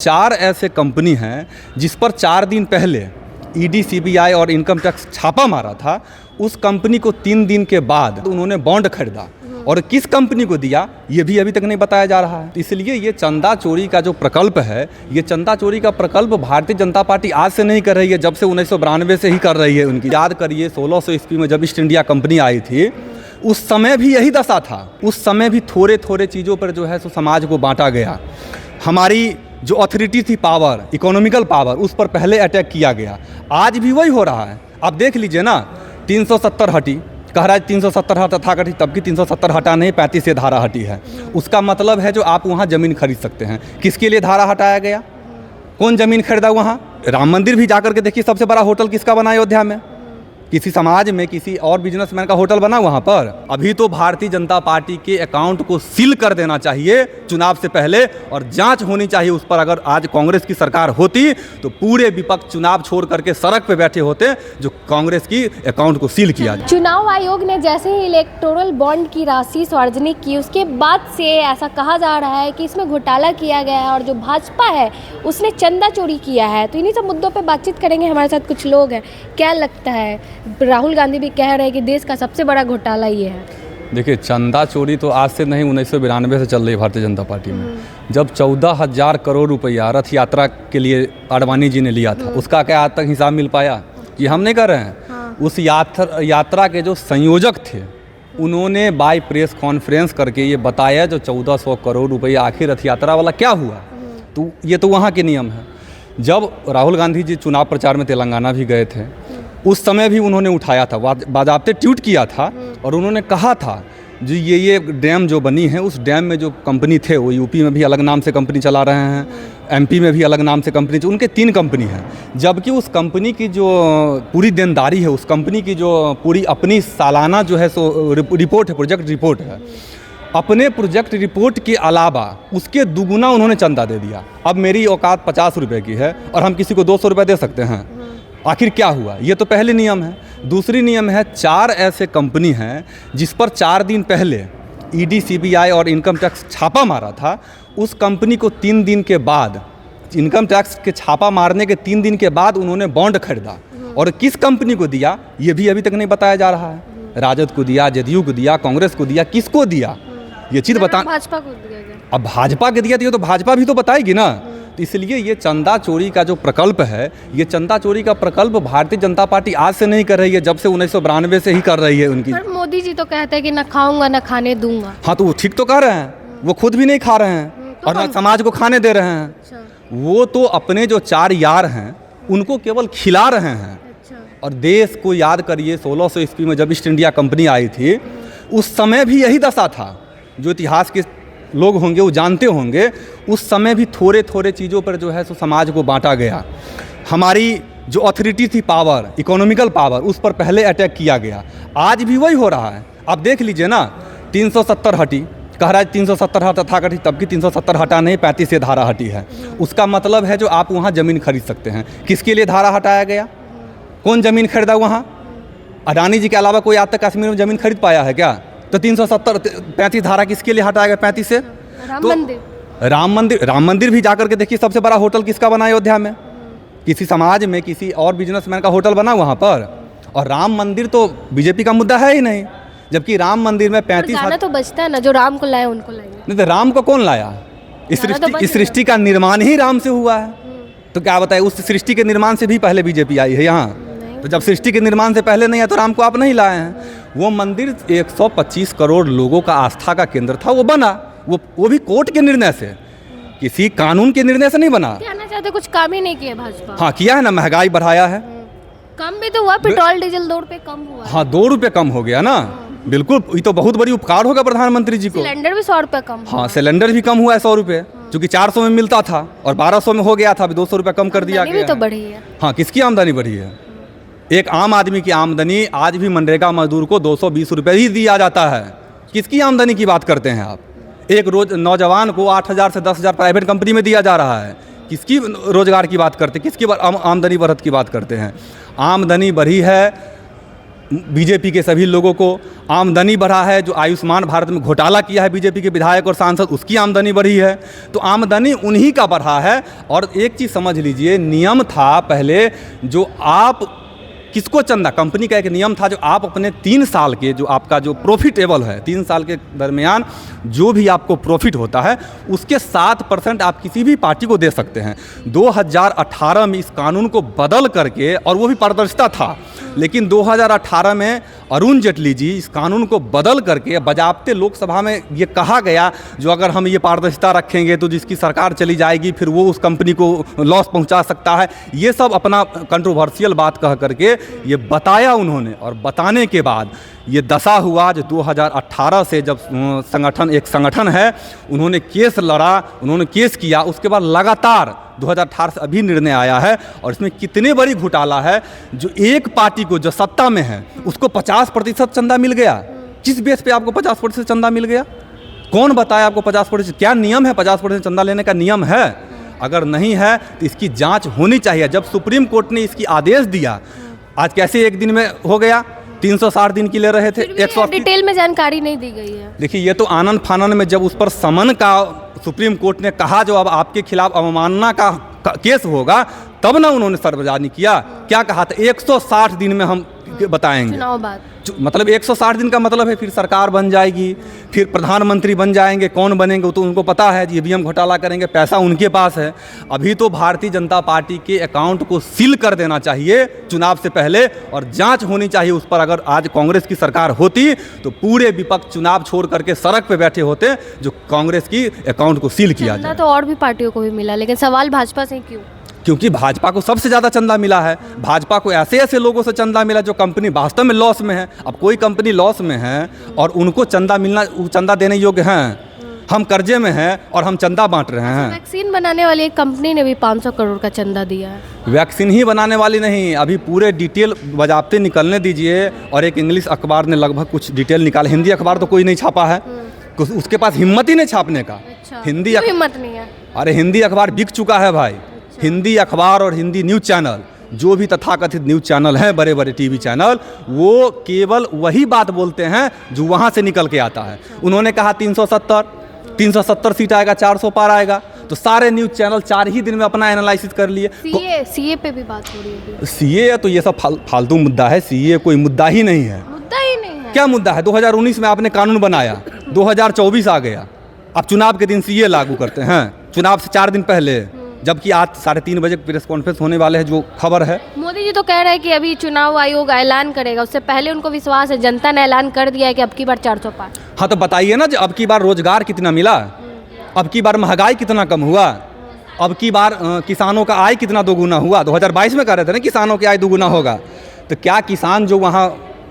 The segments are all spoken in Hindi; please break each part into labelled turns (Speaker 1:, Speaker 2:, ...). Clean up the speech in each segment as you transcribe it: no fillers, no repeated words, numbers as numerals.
Speaker 1: चार ऐसे कंपनी हैं जिस पर 4 दिन पहले ईडी, सीबीआई और इनकम टैक्स छापा मारा था। उस कंपनी को 3 दिन के बाद उन्होंने बॉन्ड खरीदा और किस कंपनी को दिया ये भी अभी तक नहीं बताया जा रहा है। इसलिए ये चंदा चोरी का जो प्रकल्प है, ये चंदा चोरी का प्रकल्प भारतीय जनता पार्टी आज से नहीं कर रही है, जब से 1992 से ही कर रही है। उनकी याद करिए 1600 ईस्वी में जब ईस्ट इंडिया कंपनी आई थी, उस समय भी यही दशा था। उस समय भी थोड़े थोड़े चीज़ों पर जो है सो समाज को बांटा गया। हमारी जो अथॉरिटी थी पावर, इकोनॉमिकल पावर, उस पर पहले अटैक किया गया। आज भी वही हो रहा है। आप देख लीजिए ना, 370 हटी, कह रहा है 370 हटा था कटी, तब की 370 हटा नहीं, 35 से धारा हटी है। उसका मतलब है जो आप वहाँ ज़मीन खरीद सकते हैं। किसके लिए धारा हटाया गया? कौन ज़मीन खरीदा वहाँ? राम मंदिर भी जाकर के देखिए, सबसे बड़ा होटल किसका बना अयोध्या में? किसी समाज में किसी और बिजनेसमैन का होटल बना वहाँ पर। अभी तो भारतीय जनता पार्टी के अकाउंट को सील कर देना चाहिए चुनाव से पहले, और जांच होनी चाहिए उस पर। अगर आज कांग्रेस की सरकार होती तो पूरे विपक्ष चुनाव छोड़ करके सड़क पे बैठे होते जो कांग्रेस की अकाउंट को सील किया।
Speaker 2: चुनाव आयोग ने जैसे ही इलेक्टोरल बॉन्ड की राशि सार्वजनिक की, उसके बाद से ऐसा कहा जा रहा है कि इसमें घोटाला किया गया है और जो भाजपा है उसने चंदा चोरी किया है। तो इन्हीं सब मुद्दों पर बातचीत करेंगे। हमारे साथ कुछ लोग हैं। क्या लगता है? राहुल गांधी भी कह रहे हैं कि देश का सबसे बड़ा घोटाला ये है।
Speaker 1: देखिए, चंदा चोरी तो आज से नहीं, 1992 से चल रही है भारतीय जनता पार्टी में। जब 14,000 करोड़ रुपया रथ यात्रा के लिए आडवाणी जी ने लिया था, उसका क्या आज तक हिसाब मिल पाया? ये हम नहीं कर रहे हैं। उस यात्रा के जो संयोजक थे, उन्होंने बाय प्रेस कॉन्फ्रेंस करके ये बताया जो 1400 करोड़ रुपया आखिर रथ यात्रा वाला क्या हुआ। तो ये तो वहाँ के नियम है। जब राहुल गांधी जी चुनाव प्रचार में तेलंगाना भी गए थे, उस समय भी उन्होंने उठाया था, बाज़ाब्ते ट्वीट किया था और उन्होंने कहा था जो ये डैम जो बनी है, उस डैम में जो कंपनी थे वो यूपी में भी अलग नाम से कंपनी चला रहे हैं, एमपी में भी अलग नाम से कंपनी, उनके 3 कंपनी हैं। जबकि उस कंपनी की जो पूरी देनदारी है, उस कंपनी की जो पूरी अपनी सालाना जो है सो रिपोर्ट है, प्रोजेक्ट रिपोर्ट है, अपने प्रोजेक्ट रिपोर्ट के अलावा उसके दुगुना उन्होंने चंदा दे दिया। अब मेरी औकात 50 रुपये की है और हम किसी को 200 रुपये दे सकते हैं। आखिर क्या हुआ? ये तो पहले नियम है। दूसरी नियम है, 4 ऐसे कंपनी हैं जिस पर 4 दिन पहले ईडी, सीबीआई और इनकम टैक्स छापा मारा था। उस कंपनी को 3 दिन के बाद, इनकम टैक्स के छापा मारने के 3 दिन के बाद उन्होंने बॉन्ड खरीदा और किस कंपनी को दिया ये भी अभी तक नहीं बताया जा रहा है। राजद को दिया, जदयू को दिया, कांग्रेस को दिया, किसको दिया ये चीज़ बता।
Speaker 2: भाजपा को दिया गया।
Speaker 1: अब भाजपा के दिया तो भाजपा भी तो बताएगी ना। तो इसलिए ये चंदा चोरी का जो प्रकल्प है, ये चंदा चोरी का प्रकल्प भारतीय जनता पार्टी आज से नहीं कर रही है, जब से 1992 से ही कर रही है उनकी।
Speaker 2: पर मोदी जी तो कहते हैं कि न खाऊंगा न खाने दूंगा।
Speaker 1: हाँ, तो वो ठीक तो कह रहे हैं। वो खुद भी नहीं खा रहे हैं और न समाज को खाने दे रहे हैं। वो तो अपने जो 4 यार हैं उनको केवल खिला रहे हैं। और देश को याद करिए 1600 ईस्वी में जब ईस्ट इंडिया कंपनी आई थी, उस समय भी यही दशा था। जो इतिहास के लोग होंगे वो जानते होंगे, उस समय भी थोड़े थोड़े चीज़ों पर जो है सो समाज को बांटा गया। हमारी जो अथॉरिटी थी पावर, इकोनॉमिकल पावर, उस पर पहले अटैक किया गया। आज भी वही हो रहा है। आप देख लीजिए ना, 370 हटी, कह रहा है 370 हटा था कटी, तब की 370 हटा नहीं, 35 से धारा हटी है। उसका मतलब है जो आप वहाँ ज़मीन खरीद सकते हैं। किसके लिए धारा हटाया गया? कौन ज़मीन खरीदा वहाँ? अडानी जी के अलावा कोई आज तक कश्मीर में ज़मीन खरीद पाया है क्या? तो 35 धारा किसके लिए हटाया गया? 35 से राम मंदिर भी जाकर के देखिए, सबसे बड़ा होटल किसका बना अयोध्या में? किसी समाज में किसी और बिजनेसमैन का होटल बना वहाँ पर। और राम मंदिर तो बीजेपी का मुद्दा है ही नहीं, जबकि राम मंदिर में 35
Speaker 2: तो बचता है ना, जो राम को लाए उनको लाए।
Speaker 1: नहीं तो राम को कौन लाया? इस सृष्टि का निर्माण ही राम से हुआ है। तो क्या बताए, उस सृष्टि के निर्माण से भी पहले बीजेपी आई है यहाँ। तो जब सृष्टि के निर्माण से पहले नहीं है तो राम को आप नहीं लाए हैं। वो मंदिर 125 करोड़ लोगों का आस्था का केंद्र था, वो बना। वो भी कोर्ट के निर्णय से, किसी कानून के निर्णय से नहीं बना।
Speaker 2: कहना चाहते कुछ काम ही नहीं किया भाजपा।
Speaker 1: हाँ, किया है ना, महंगाई बढ़ाया है।
Speaker 2: कम भी तो हुआ, पेट्रोल डीजल 2 रुपये कम हुआ।
Speaker 1: हाँ, 2 रुपये कम हो गया ना। बिल्कुल, ये तो बहुत बड़ी उपकार होगा प्रधानमंत्री जी को।
Speaker 2: सिलेंडर भी 100 रुपये कम।
Speaker 1: हाँ, सिलेंडर भी कम हुआ है 100 रुपये, चूँकि 400 में मिलता था और 1200 में हो गया था, अभी 200 रुपये कम कर दिया गया।
Speaker 2: तो बढ़ी है। हाँ,
Speaker 1: किसकी आमदनी बढ़ी है? एक आम आदमी की आमदनी आज भी मनरेगा मजदूर को 220 रुपये ही दिया जाता है। किसकी आमदनी की बात करते हैं आप? एक रोज नौजवान को 8,000 से 10,000 प्राइवेट कंपनी में दिया जा रहा है। किसकी रोजगार की बात करते हैं? किसकी आमदनी बढ़त की बात करते हैं? आमदनी बढ़ी है बीजेपी के सभी लोगों को आमदनी बढ़ा है। जो आयुष्मान भारत में घोटाला किया है बीजेपी के विधायक और सांसद, उसकी आमदनी बढ़ी है। तो आमदनी उन्हीं का बढ़ा है। और एक चीज़ समझ लीजिए, नियम था पहले जो आप किसको चंदा, कंपनी का एक नियम था जो आप अपने 3 साल के जो आपका जो प्रॉफिटेबल है, 3 साल के दरमियान जो भी आपको प्रॉफिट होता है उसके 7% आप किसी भी पार्टी को दे सकते हैं। 2018 में इस कानून को बदल करके, और वो भी पारदर्शिता था, लेकिन 2018 में अरुण जेटली जी इस कानून को बदल करके बजाबते लोकसभा में ये कहा गया जो अगर हम ये पारदर्शिता रखेंगे तो जिसकी सरकार चली जाएगी फिर वो उस कंपनी को लॉस पहुंचा सकता है। ये सब अपना कंट्रोवर्शियल बात कह करके ये बताया उन्होंने, और बताने के बाद ये दशा हुआ जो 2018 से जब एक संगठन है उन्होंने केस लड़ा, उन्होंने केस किया, उसके बाद लगातार 2018 से अभी निर्णय आया है। और इसमें कितने बड़ी घोटाला है, जो एक पार्टी को जो सत्ता में है उसको 50% चंदा मिल गया। किस बेस पे आपको 50% चंदा मिल गया? कौन बताया आपको 50%? क्या नियम है 50% चंदा लेने का? नियम है? अगर नहीं है तो इसकी जांच होनी चाहिए। जब सुप्रीम कोर्ट ने इसकी आदेश दिया, आज कैसे एक दिन में हो गया? 360 दिन की ले रहे थे, 180
Speaker 2: डिटेल में जानकारी नहीं दी गई है।
Speaker 1: देखिए, ये तो आनंद फानन में जब उस पर समन का सुप्रीम कोर्ट ने कहा जो अब आपके खिलाफ अवमानना का केस होगा, तब ना उन्होंने सार्वजनिक किया। क्या कहा था? 160 दिन में हम बताएंगे।
Speaker 2: चुनाव बाद
Speaker 1: मतलब 160 दिन का मतलब है फिर सरकार बन जाएगी, फिर प्रधानमंत्री बन जाएंगे। कौन बनेंगे वो तो उनको पता है, ईवीएम घोटाला करेंगे, पैसा उनके पास है। अभी तो भारतीय जनता पार्टी के अकाउंट को सील कर देना चाहिए चुनाव से पहले, और जांच होनी चाहिए उस पर। अगर आज कांग्रेस की सरकार होती तो पूरे विपक्ष चुनाव छोड़ करके सड़क पे बैठे होते जो कांग्रेस की अकाउंट को सील किया जाए।
Speaker 2: तो और भी पार्टियों को भी मिला, लेकिन सवाल भाजपा से क्यों?
Speaker 1: क्योंकि भाजपा को सबसे ज़्यादा चंदा मिला है। भाजपा को ऐसे ऐसे लोगों से चंदा मिला जो कंपनी वास्तव में लॉस में है। अब कोई कंपनी लॉस में है और उनको चंदा मिलना, चंदा देने योग्य हैं। हम कर्जे में हैं और हम चंदा बांट रहे हैं।
Speaker 2: वैक्सीन बनाने वाली एक कंपनी ने भी 500 करोड़ का चंदा दिया है।
Speaker 1: वैक्सीन ही बनाने वाली नहीं, अभी पूरे डिटेल बजाबते निकलने दीजिए। और एक इंग्लिश अखबार ने लगभग कुछ डिटेल निकाले, हिंदी अखबार तो कोई नहीं छापा है, उसके पास हिम्मत ही नहीं छापने का। हिंदी
Speaker 2: हिम्मत नहीं है? अरे
Speaker 1: हिंदी अखबार बिक चुका है भाई। हिंदी अखबार और हिंदी न्यूज़ चैनल, जो भी तथाकथित न्यूज़ चैनल हैं, बड़े बड़े टीवी चैनल, वो केवल वही बात बोलते हैं जो वहाँ से निकल के आता है। उन्होंने कहा 370 सीट आएगा, 400 पार आएगा, तो सारे न्यूज़ चैनल 4 ही दिन में अपना एनालिसिस कर लिए।
Speaker 2: सीए पे भी बात हो रही है।
Speaker 1: सीए तो ये सब फालतू मुद्दा है। सीए कोई मुद्दा ही नहीं है।
Speaker 2: मुद्दा ही नहीं है? क्या
Speaker 1: मुद्दा है? 2019 में आपने कानून बनाया, 2024 आ गया, अब चुनाव के दिन सीए लागू करते हैं, चुनाव से 4 दिन पहले, जबकि आज 3:30 बजे प्रेस कॉन्फ्रेंस होने वाले हैं, जो खबर है।
Speaker 2: मोदी जी तो कह रहे हैं कि अभी चुनाव आयोग ऐलान करेगा, उससे पहले उनको विश्वास है, जनता ने ऐलान कर दिया है कि अब की बार 400 पार।
Speaker 1: हाँ, तो बताइए ना, अब की बार रोजगार कितना मिला, अब की बार महंगाई कितना कम हुआ, अब की बार किसानों का आय कितना दोगुना हुआ। 2022 में कह रहे थे ना किसानों की आय दोगुना होगा। तो क्या किसान जो वहाँ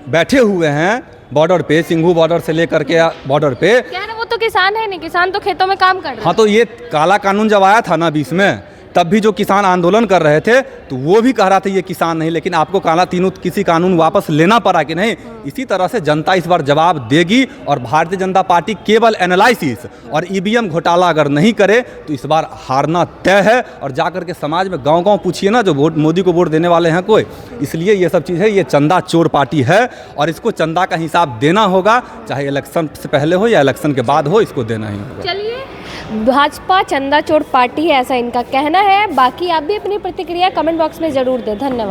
Speaker 1: बैठे हुए हैं बॉर्डर पे, सिंघू बॉर्डर से लेकर के बॉर्डर पे,
Speaker 2: क्या ना, वो तो किसान है नहीं, किसान तो खेतों में काम कर रहे हैं।
Speaker 1: हाँ, तो ये काला कानून जब आया था ना 20 में, तब भी जो किसान आंदोलन कर रहे थे तो वो भी कह रहा था ये किसान नहीं, लेकिन आपको काला तीनों किसी कानून वापस लेना पड़ा कि नहीं। इसी तरह से जनता इस बार जवाब देगी। और भारतीय जनता पार्टी केवल एनालिसिस और ईवीएम घोटाला अगर नहीं करे तो इस बार हारना तय है। और जाकर के समाज में गांव-गांव पूछिए ना, जो वोट मोदी को वोट देने वाले हैं कोई। इसलिए ये सब चीज़ है, ये चंदा चोर पार्टी है और इसको चंदा का हिसाब देना होगा, चाहे इलेक्शन से पहले हो या इलेक्शन के बाद हो, इसको देना ही होगा।
Speaker 2: चलिए, भाजपा चंदा चोर पार्टी है ऐसा इनका कहना है। बाकी आप भी अपनी प्रतिक्रिया कमेंट बॉक्स में ज़रूर दें। धन्यवाद।